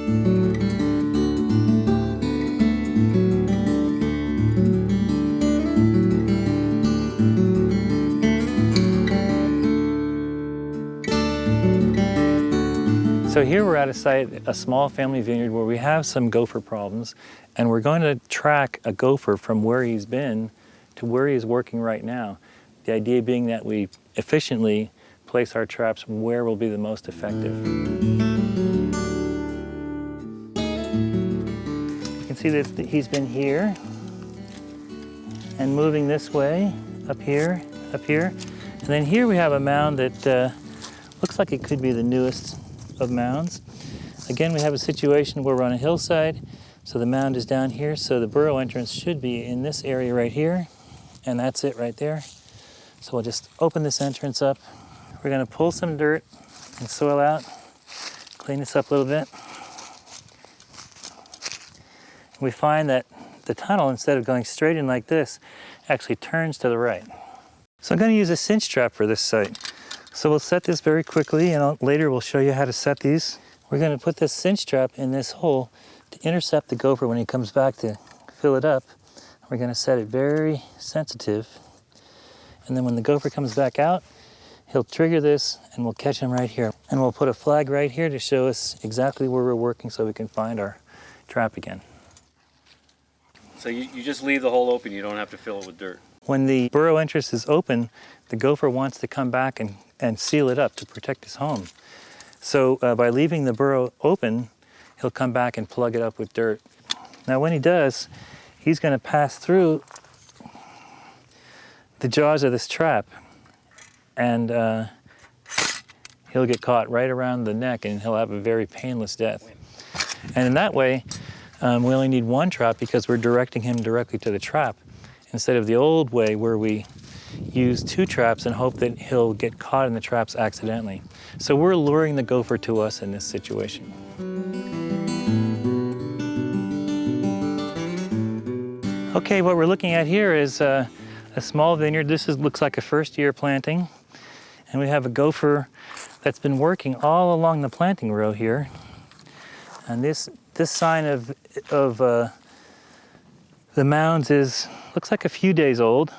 So here we're at a site, a small family vineyard where we have some gopher problems, and we're going to track a gopher from where he's been to where he's working right now. The idea being that we efficiently place our traps where will be the most effective. You can see that he's been here and moving this way, up here, and then here we have a mound that looks like it could be the newest of mounds. Again, we have a situation where we're on a hillside, so the mound is down here, so the burrow entrance should be in this area right here, and that's it right there. So we'll just open this entrance up. We're going to pull some dirt and soil out, clean this up a little bit. We find that the tunnel, instead of going straight in like this, actually turns to the right. So I'm going to use a cinch trap for this site. So we'll set this very quickly, and later we'll show you how to set these. We're going to put this cinch trap in this hole to intercept the gopher when he comes back to fill it up. We're going to set it very sensitive, and then when the gopher comes back out, he'll trigger this and we'll catch him right here. And we'll put a flag right here to show us exactly where we're working so we can find our trap again. So you just leave the hole open, you don't have to fill it with dirt. When the burrow entrance is open, the gopher wants to come back and seal it up to protect his home. So by leaving the burrow open, he'll come back and plug it up with dirt. Now when he does, he's going to pass through the jaws of this trap, and he'll get caught right around the neck and he'll have a very painless death. And in that way, we only need one trap because we're directing him directly to the trap, instead of the old way where we use two traps and hope that he'll get caught in the traps accidentally. So we're luring the gopher to us in this situation. Okay, what we're looking at here is a small vineyard. This looks like a first-year planting, and we have a gopher that's been working all along the planting row here. And this sign of the mounds looks like a few days old.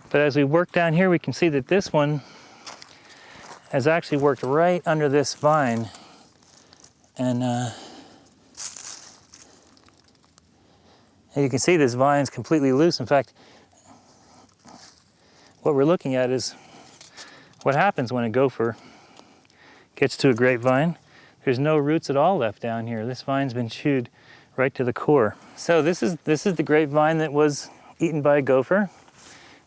But as we work down here, we can see that this one has actually worked right under this vine. And you can see this vine's completely loose. In fact, what we're looking at is what happens when a gopher gets to a grapevine. There's no roots at all left down here. This vine's been chewed right to the core. So this is the grapevine that was eaten by a gopher.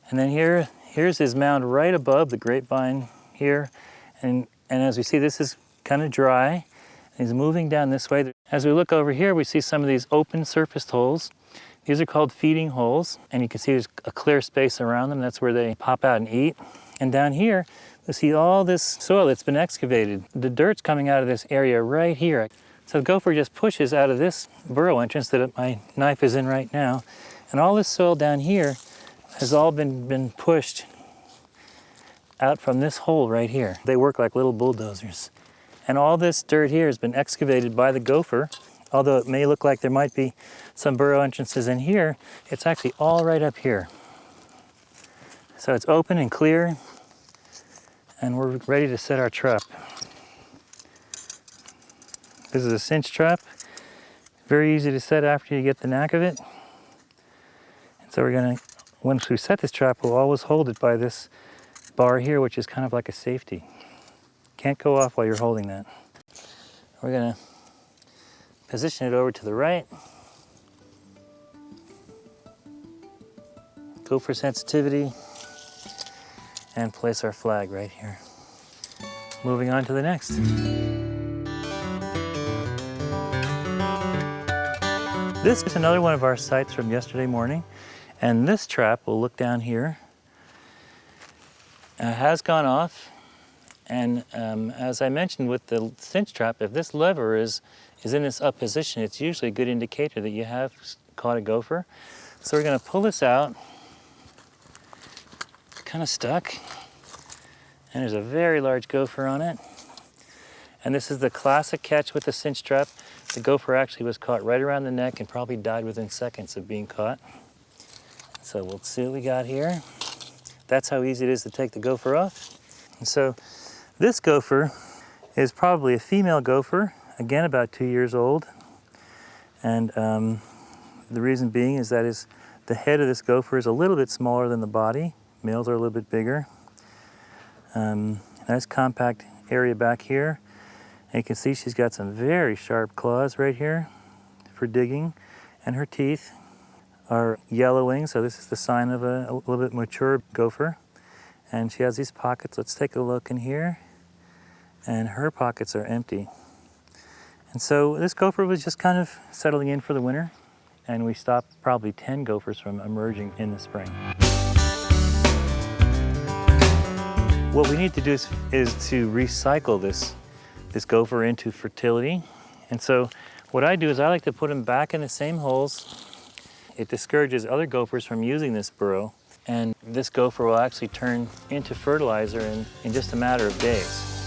And then here's his mound right above the grapevine here. And as we see, this is kind of dry. He's moving down this way. As we look over here, we see some of these open surfaced holes. These are called feeding holes. And you can see there's a clear space around them. That's where they pop out and eat. And down here, we see all this soil that's been excavated. The dirt's coming out of this area right here. So the gopher just pushes out of this burrow entrance that my knife is in right now. And all this soil down here has all been pushed out from this hole right here. They work like little bulldozers. And all this dirt here has been excavated by the gopher. Although it may look like there might be some burrow entrances in here, it's actually all right up here. So it's open and clear, and we're ready to set our trap. This is a cinch trap. Very easy to set after you get the knack of it. And so we're gonna, once we set this trap, we'll always hold it by this bar here, which is kind of like a safety. Can't go off while you're holding that. We're gonna position it over to the right. Go for sensitivity and place our flag right here. Moving on to the next. This is another one of our sites from yesterday morning, and this trap, we'll look down here, has gone off. And as I mentioned with the cinch trap, if this lever is in this up position, it's usually a good indicator that you have caught a gopher. So we're going to pull this out. It's kind of stuck, and there's a very large gopher on it. And this is the classic catch with the cinch trap. The gopher actually was caught right around the neck and probably died within seconds of being caught. So we'll see what we got here. That's how easy it is to take the gopher off. And so this gopher is probably a female gopher, again about 2 years old. And the reason being is that the head of this gopher is a little bit smaller than the body. Males are a little bit bigger. Nice compact area back here. And you can see she's got some very sharp claws right here for digging. And her teeth are yellowing, so this is the sign of a little bit mature gopher. And she has these pockets. Let's take a look in here. And her pockets are empty. And so this gopher was just kind of settling in for the winter, and we stopped probably 10 gophers from emerging in the spring. What we need to do is to recycle this gopher into fertility. And so what I do is I like to put them back in the same holes. It discourages other gophers from using this burrow, and this gopher will actually turn into fertilizer in just a matter of days.